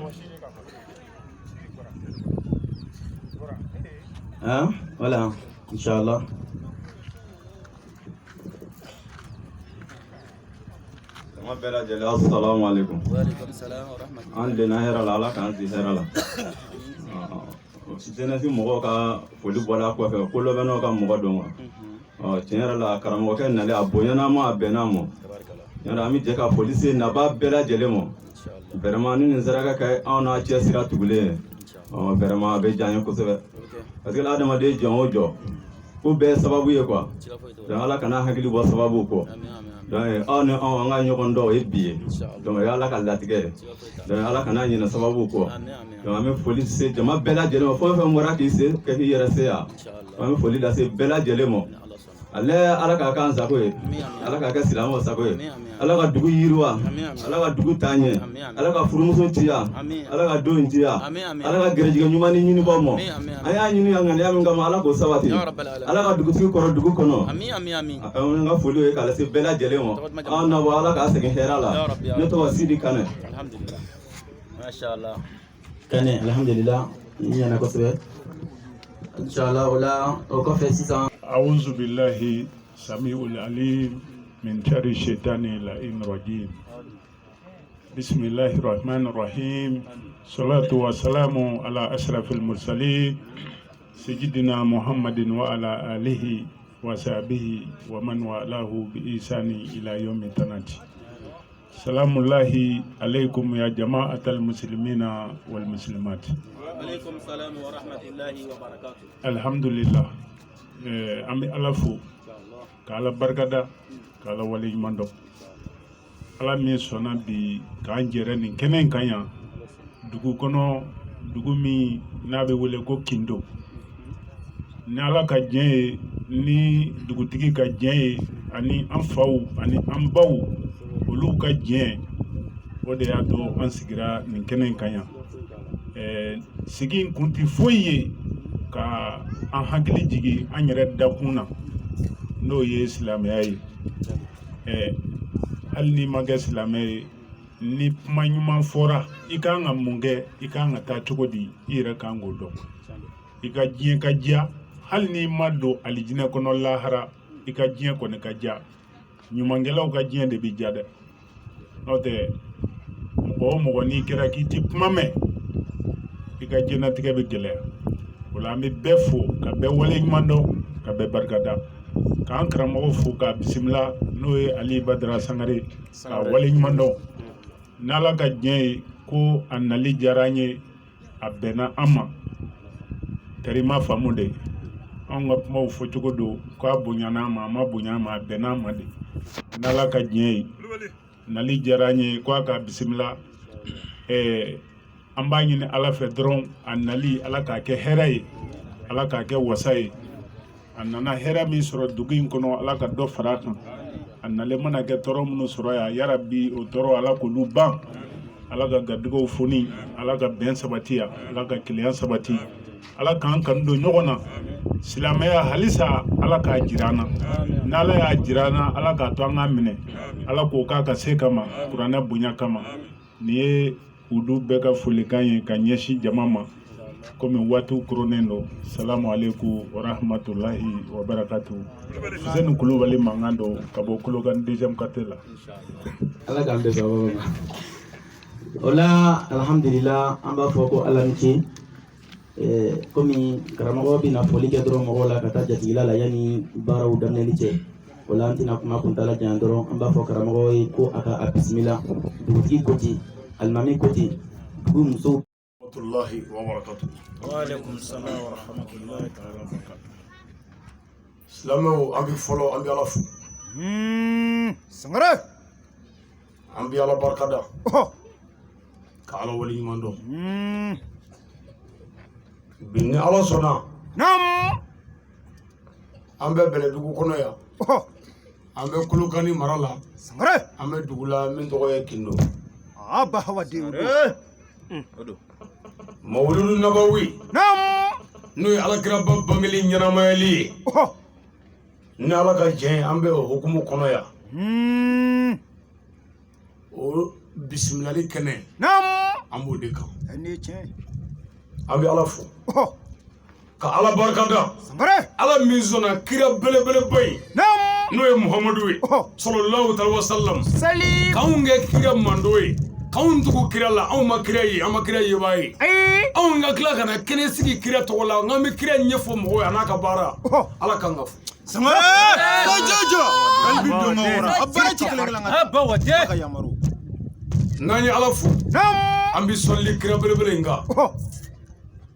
G: voilà inshallah
J: Sama bɛɛ lajɛlen assalamu alaikum.
G: Wa alaikum salam wa rahmatullahi.
J: An dena hɛrɛ la ala k'an si hɛrɛ la. Jeunesse mɔgɔw ka foli bɔla kɔfɛ ko lɔbɛnnaw ka mɔgɔ dɔn wa. Tiɲɛ yɛrɛ la karamɔgɔkɛ nalen a bonyana ma a bɛnna ma. Yɔrɔ an bɛ jɛ ka foli se naba bɛɛ lajɛlen ma. Vraiment ni nin saraka kɛ anw n'a cɛ sira tugulen ye. Vraiment a bɛ diya an ye kosɛbɛ. Parce que adamaden jɔn o jɔ ko bɛɛ sababu ye quoi. Donc ala kana hakili bɔ sababu kɔ. Donc aw ni anw an ka ɲɔgɔn dɔn o ye bi ye. Donc o ye ala ka latigɛ ye. Donc ala kana ɲinɛ sababu kɔ. Donc an bɛ foli se jama bɛɛ lajɛlen ma fɛn o fɛn bɔra k'i se kɛ k'i yɛrɛ se yan. An bɛ foli lase bɛɛ lajɛlen ma. Ale ala k'a k'an sago ye. Ala k'a kɛ silamɛw sago ye. Ala ka dugu yiriwa. Ala ka dugu taa ɲɛ. Ala ka furumuso ciya. Ala ka denw ciya. Ala ka gɛrɛjɛgɛ ɲuman ni ɲinibɔ ma. An y'a ɲini yan ŋaniya min kama ala k'o sabati. Ala ka dugutigi kɔrɔ dugu kɔnɔ. An ka foli ye k'a lase bɛɛ lajɛlen ma. An na bɔ ala k'a segin hɛrɛ la. Ne tɔgɔ Sidi Kanɛ.
G: Mashallah. Kanɛ alhamdulillah n ɲana kosɛbɛ. Inshallah o la o kɔfɛ sisan.
K: أعوذ بالله سميع العليم من شر الشيطان اللعين الرجيم بسم الله الرحمن الرحيم صلاة والسلام على أشرف المرسلين سيدنا محمد وعلى آله وصحبه ومن والاه بإحسان إلى يوم التناد. سلام الله عليكم يا جماعة المسلمين والمسلمات.
G: عليكم السلام ورحمة الله وبركاته.
K: الحمد لله. أمي ألفو كالا بركدا كالا ولي مندو ala mi sɔnna bi k'an jɛrɛ nin kɛnɛ in kan yan dugu kɔnɔ dugu min n'a bɛ wele ko Kindo. Ni ala ka diɲɛ ye ni dugutigi ka diɲɛ ye ani an faw ani an baw olu ka diɲɛ o de y'a to an sigira nin kɛnɛ in kan yan. Sigi in kun tɛ foyi ye ka an hakili jigin an yɛrɛ dakun na n'o ye silamɛya ye. Hali ni ma kɛ silamɛ ye ni kuma ɲuman fɔra i kan ka mun kɛ i kan ka taa cogo di i yɛrɛ kan k'o dɔn. I ka diɲɛ ka diya hali ni ma don alijinɛ kɔnɔ lahara i ka diɲɛ kɔni ka diya ɲumankɛlaw ka diɲɛ de bɛ diya dɛ. N'o tɛ mɔgɔ o mɔgɔ n'i kɛra k'i ti kuma mɛn i ka diɲɛlatigɛ bɛ gɛlɛya. O la an bɛ bɛɛ fo ka bɛɛ wale ɲuman dɔn ka bɛɛ barikada k'an karamɔgɔ fo k'a bisimila n'o ye Ali Badara Sangare ka wale ɲuman dɔn. N'ala ka diɲɛ ye ko a nali diyara an ye a bɛnna an ma karima faamu de an ka kumaw fɔcogo don k'a bonyana an ma a ma bonya an ma a bɛnna an ma de. N'ala ka diɲɛ ye nali diyara an ye ko a ka bisimila an b'a ɲini ala fɛ dɔrɔn a nali ala k'a kɛ hɛrɛ ye ala k'a kɛ wasa ye. A nana hɛrɛ min sɔrɔ dugu in kɔnɔ ala ka dɔ fara a kan. A nalen mana kɛ tɔɔrɔ minnu sɔrɔ yan yarabi o tɔɔrɔ ala k'olu ban. Ala ka garijɛgɛw foni ala ka bɛn sabati yan ala ka kelenya sabati ala k'an kanu don ɲɔgɔn na. Silamɛya halisa ala k'a jira an na n'ala y'a jira an na ala k'a to an k'a minɛ ala k'o k'a ka se kama kuranɛ bonya kama. Nin ye olu bɛɛ ka folikan ye ka ɲɛsin jama ma komi waatiw koronnen don. Salamu aleykum wa rahmatulahi wa barakatuhu. Fuseni Kulubali mankan don ka bɔ Kolokani 2e quartier la.
G: Ala k'an bɛɛ sababa ma. O la alhamdulillah an b'a fɔ ko ala ni ce. Komi karamɔgɔ bɛna foli kɛ dɔrɔn mɔgɔw la ka taa jatigila la yanni baaraw daminɛli cɛ. O la an tɛna kuma kuntala jan dɔrɔn an b'a fɔ karamɔgɔ ye ko a ka a bisimila dugutigi ko ten alimami ko ten dugu musow.
A: Warahmatullahi wabarakatuh.
B: Wa alaikum salam wa rahmatullahi ta'ala wa barakatuh.
A: Silamɛw an bɛ fɔlɔ an bɛ ala fo.
B: Sangare.
A: An bɛ ala barikada. Ka ala wale ɲuman dɔn. Bi ni ala sɔnna. An bɛ Bɛlɛdugu kɔnɔ yan. An bɛ Kolokani mara la. Sangare. An bɛ dugu la min tɔgɔ ye Kindo. Mawuludu Nabawi n'o ye alakiraba bangeli ɲɛnamayali ye ni ala ka diɲɛ an bɛ o hukumu kɔnɔ yan o bisimilali kɛnɛ an b'o de kan an bɛ ala fo ka ala barikada ala min sɔnna kira belebeleba ye n'o ye Muhamadu ye sallallahu alaihi wasallam k'anw kɛ kira mando ye k'anw tugu kira la anw ma kira ye an ma kira yeba ye anw ka tila ka na kɛnɛ sigi kira tɔgɔ la n'an bɛ kira ɲɛfɔ mɔgɔw ye a n'a ka baara ala k'an ka fo. N'an ye ala fo an bɛ sɔnli kira belebele in kan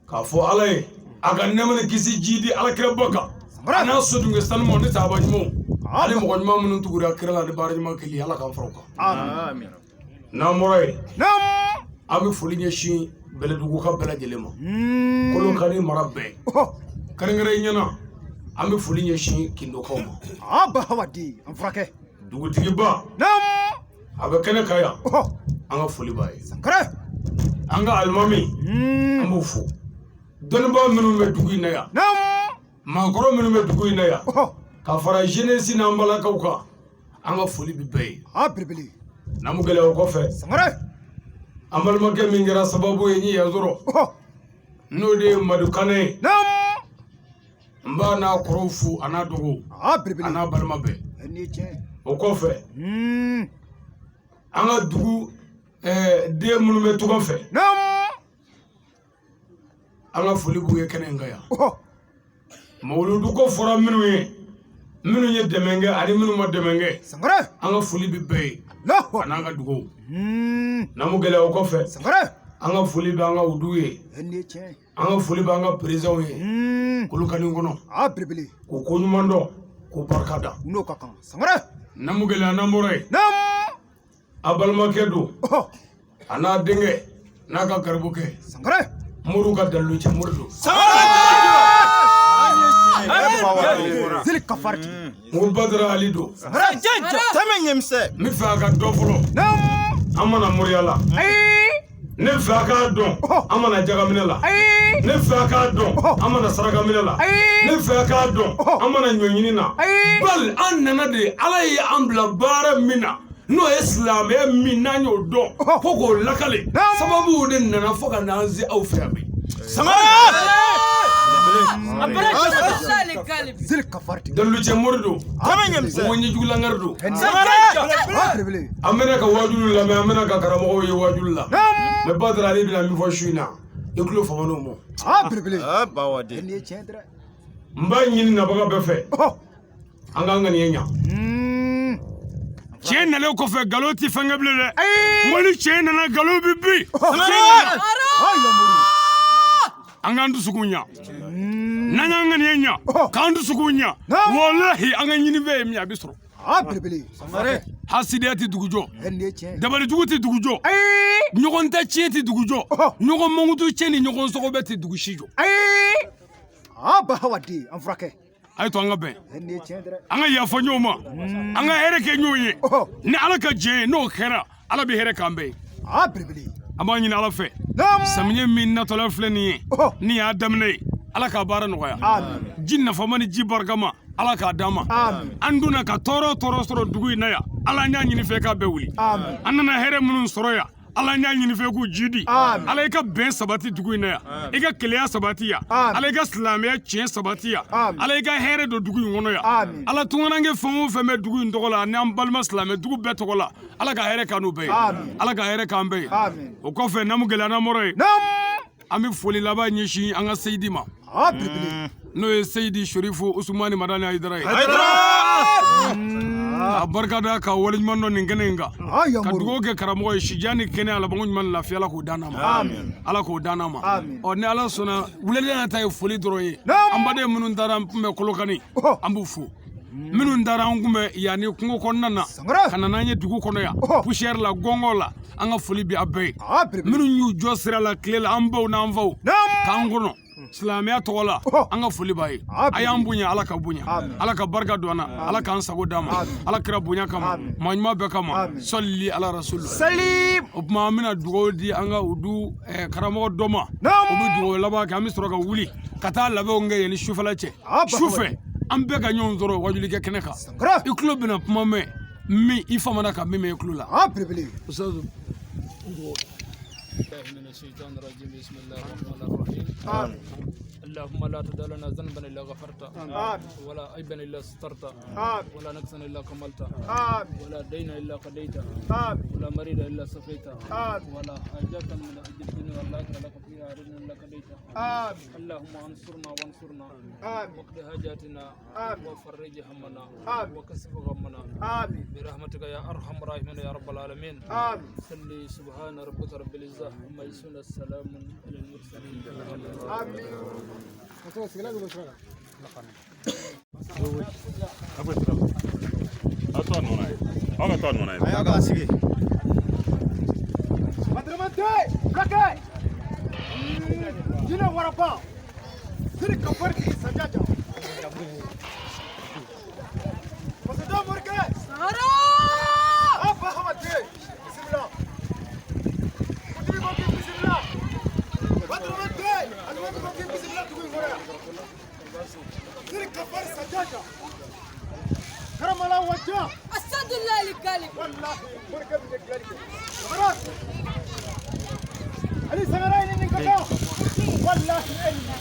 A: k'a fɔ ala ye a ka nɛɛma ni kisi ji di ala kira ba kan a n'a sodunke sanu ma ni saaba ɲumanw ani mɔgɔ ɲuman minnu tugura kira la ni baara ɲuman kɛli ala k'an fara o kan. N'an bɔra yen an bɛ foli ɲɛsin Bɛlɛdugu ka bɛɛ lajɛlen ma Kolokani mara bɛɛ kɛrɛnkɛrɛnnenya an bɛ foli ɲɛsin Kindokaw ma dugutigiba a bɛ kɛnɛ kan yan an ka foli b'a ye an ka alimami an b'o fo dɔnnibaa minnu bɛ dugu in na yan maakɔrɔ minnu bɛ dugu in na yan ka fara jeunesse n'an balakaw kan an ka foli bɛ bɛɛ ye. N'an gɛlɛya o kɔfɛ an balimakɛ min kɛra sababu ye yan sɔrɔ n'o de ye Madu Kanɛ ye n b'a n'a kɔrɔw fo a n'a dɔgɔw a n'a balima bɛɛ o kɔfɛ an ka dugu den minnu bɛ tugan fɛ an ka foli b'u ye kɛnɛ in kan yan Mawuludu ko fɔra minnu ye minnu ye dɛmɛ kɛ ani minnu ma dɛmɛ kɛ an ka foli bɛ bɛɛ ye an'an ka dugawu n'an m'u gɛlɛya o kɔfɛ an ka foli bɛ an ka udu ye an ka foli bɛ an ka perezanw ye Kolokani kɔnɔ k'o ko ɲuman dɔn k'o barika da n'an m'u gɛlɛya n'an bɔra yen a balimakɛ don a n'a denkɛ n'a ka garibukɛ Moriw ka dalilu cɛ Mori don Mori Badara Ali don n bɛ fɛ a ka dɔ fɔlɔ an mana moriya la ne fɛ a k'a dɔn an mana jagaminɛ la ne fɛ a k'a dɔn an mana sarakaminɛ la ne fɛ a k'a dɔn an mana ɲɔɲini na bali an nana de Ala ye an bila baara min na n'o ye silamɛya min n'an y'o dɔn fo k'o lakale sababu de nana fo ka n'an se aw fɛ yan bi dalilu cɛ Mori don ŋɔnyi jugulangari don an bɛna ka wajulu lamɛn an bɛna ka karamɔgɔw ye wajulu la mɛ Badara Ale bɛna min fɔ su in na i tulo faman'o ma n b'a ɲini nabaga bɛɛ fɛ an k'an ŋaniya ɲa cɛ nalen kɔfɛ nkalon tɛ fɛn kɛ bilen dɛ n ko ni cɛ nana nkalon bɛ bin an k'an dusukun ɲa n'an y'an ŋaniya ɲa k'an dusukun ɲa walahi an ka ɲinifɛn ye min a bɛ sɔrɔ hasidiya tɛ dugu jɔ dabalijugu tɛ dugu jɔ ɲɔgɔn ta tiɲɛ tɛ dugu jɔ ɲɔgɔn mankutu tiɲɛ ni ɲɔgɔn sɔgɔbɛ tɛ dugu si jɔ a ye to an ka bɛn an ka yafa ɲɔgɔn ma an ka hɛrɛ kɛ ɲɔgɔn ye ni Ala ka jɛn ye n'o kɛra Ala bɛ hɛrɛ k'an bɛɛ ye an b'a ɲini Ala fɛ samiyɛ min natɔla filɛ nin ye ni y'a daminɛ ye Ala k'a baara nɔgɔya ji nafama ni ji barikama Ala k'a d'an ma an donna ka tɔɔrɔ sɔrɔ dugu in na yan Ala an y'a ɲini fɛ k'a bɛɛ wuli an nana hɛrɛ minnu sɔrɔ yan Ala an y'a ɲini fɛ k'u ji di Ala i ka bɛn sabati dugu in na yan i ka keleya sabati yan Ala i ka silamɛya tiɲɛ sabati yan Ala i ka hɛrɛ don dugu in kɔnɔ yan Ala tungaranke fɛn o fɛn bɛ dugu in tɔgɔ la ani an balima silamɛ dugu bɛɛ tɔgɔ la Ala ka hɛrɛ k'an n'u bɛɛ ye Ala ka hɛrɛ k'an bɛɛ ye o kɔfɛ n'an mu gɛlɛya n'an bɔra yen an bɛ foli laban ɲɛsin an ka Seyidi ma n'o ye Seyidi Sherifu Usumani Madani Hayidara ye a barikada ka waleɲuman dɔn nin kɛnɛ in kan ka dugawu kɛ karamɔgɔ ye sijan ni kɛnɛ alabanko ɲuman lafiya Ala k'o d'an ma Ala k'o d'an ma ɔ ni Ala sɔnna weleli ta ye foli dɔrɔn ye an baden minnu taara an kunbɛ Kolokani an b'u fo minnu taara an kunbɛ yanni kungo kɔnɔna na ka na n'an ye dugu kɔnɔ yan poussière la gɔngɔ la an ka foli bɛ a bɛɛ ye minnu y'u jɔ sira la tile la an baw n'an faw k'an kɔnɔ silamɛya tɔgɔ la an ka foli b'a ye a y'an bonya Ala ka bonya Ala ka barika don an na Ala k'an sago d'an ma Ala kira bonya kama maa ɲuman bɛɛ kama sɔlili ala rasulu o tuma an bɛna dugawu di an ka udu karamɔgɔ dɔ ma o bɛ dugawu laban kɛ an bɛ sɔrɔ ka wuli ka taa labɛnw kɛ yanni sufɛla cɛ sufɛ an bɛɛ ka ɲɔgɔn sɔrɔ wajulikɛ kɛnɛ kan i tulo bɛna kuma mɛn min i famana ka min mɛn i tulo la
L: اللهم لا تدع لنا ذنبا الا غفرته ولا عيبا الا سترته ولا نقصا الا كملته ولا دينا الا قضيته ولا مريضا الا شفيته ولا حاجة من اجل الدنيا والاخره لك فيها رضا الا قضيته اللهم انصرنا وانصرنا واقض حاجاتنا وفرج همنا وكشف غمنا برحمتك يا ارحم الراحمين يا رب العالمين صلي سبحان ربك رب العزه عما يصفون السلام على المرسلين امين
M: كرم الله وجهه
N: أسد الله لك
M: والله مركب لك خلاص علي سمراين انك والله
N: اني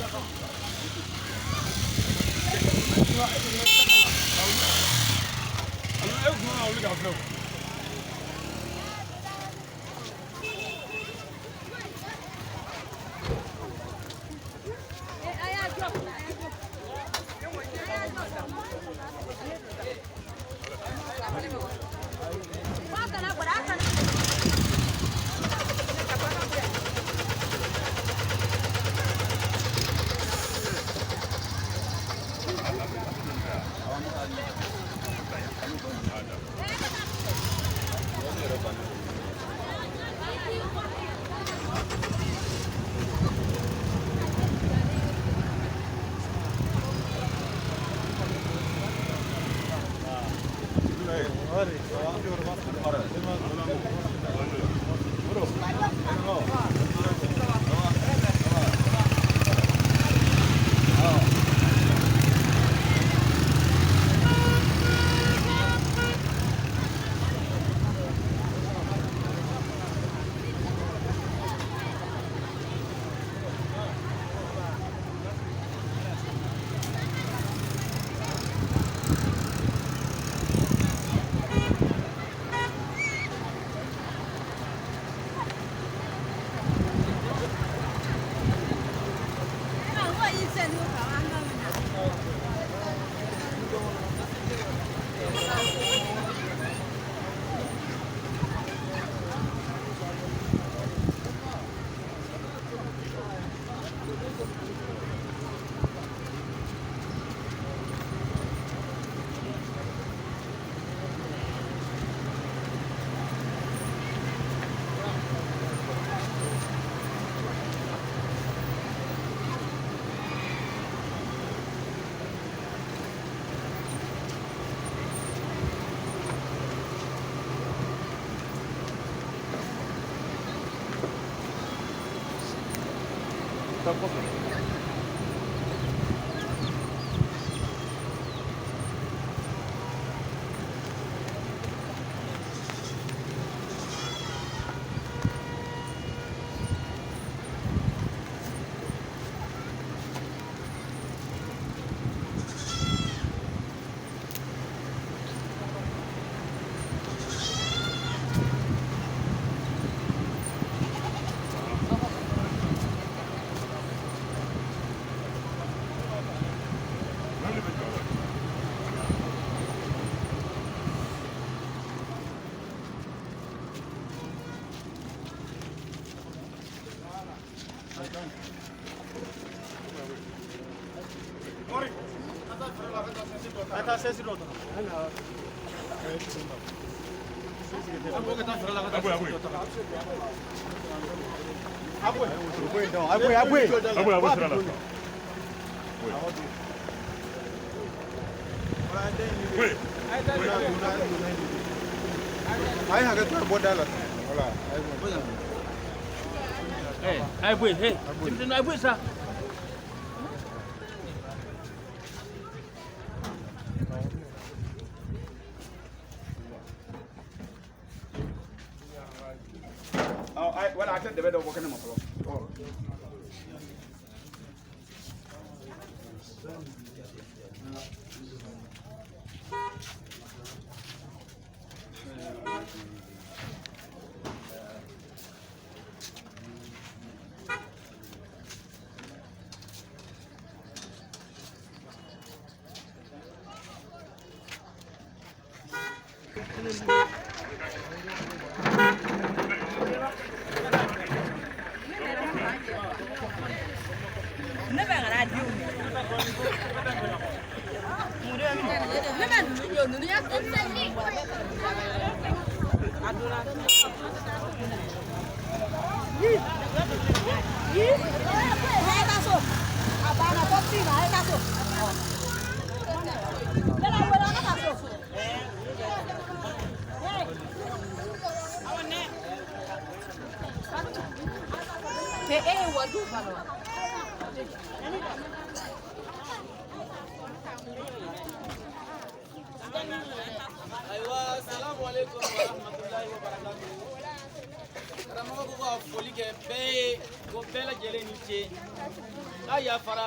B: Well, I said the bed of working in my floor.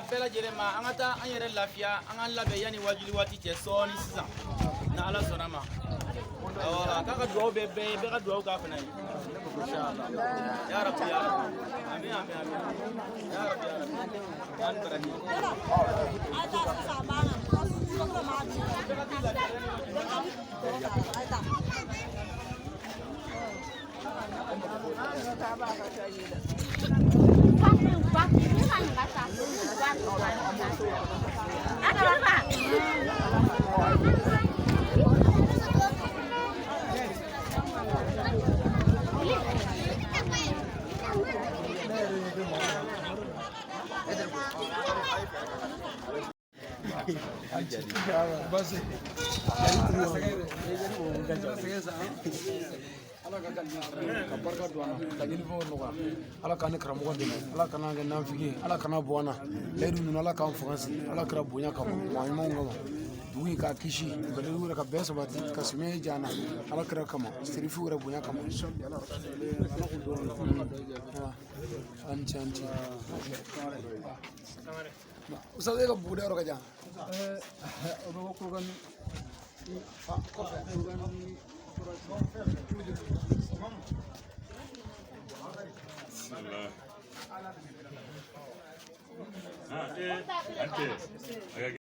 G: Bela Jerema, Angata, Ayere Lafia, Angala Bayani Wajili Wati, Sony Sisan, Nala Sonama. Kaka do be bega do ka fana inshallah ya rabbi ya amin amin amin ya rabbi ya rabbi ada sama
E: Basi
A: ala ka ka barika don an na ka ɲinifɛnw nɔgɔya ala k'an ni karamɔgɔ dɛmɛ ala kana kɛ nanfigi ala kana bɔ an na layidu ninnu ala k'an fanga sigi ala kɛra bonya kama maa ɲumanw kama dugu in k'a kisi bɛlɛdugu yɛrɛ ka bɛn sabati ka sɛmɛ jana ala kɛra kama serifiw yɛrɛ bonya kama an ci ustaz e ka buguda yɔrɔ ka jan o bɛ ko kurugani
N: Bismillah.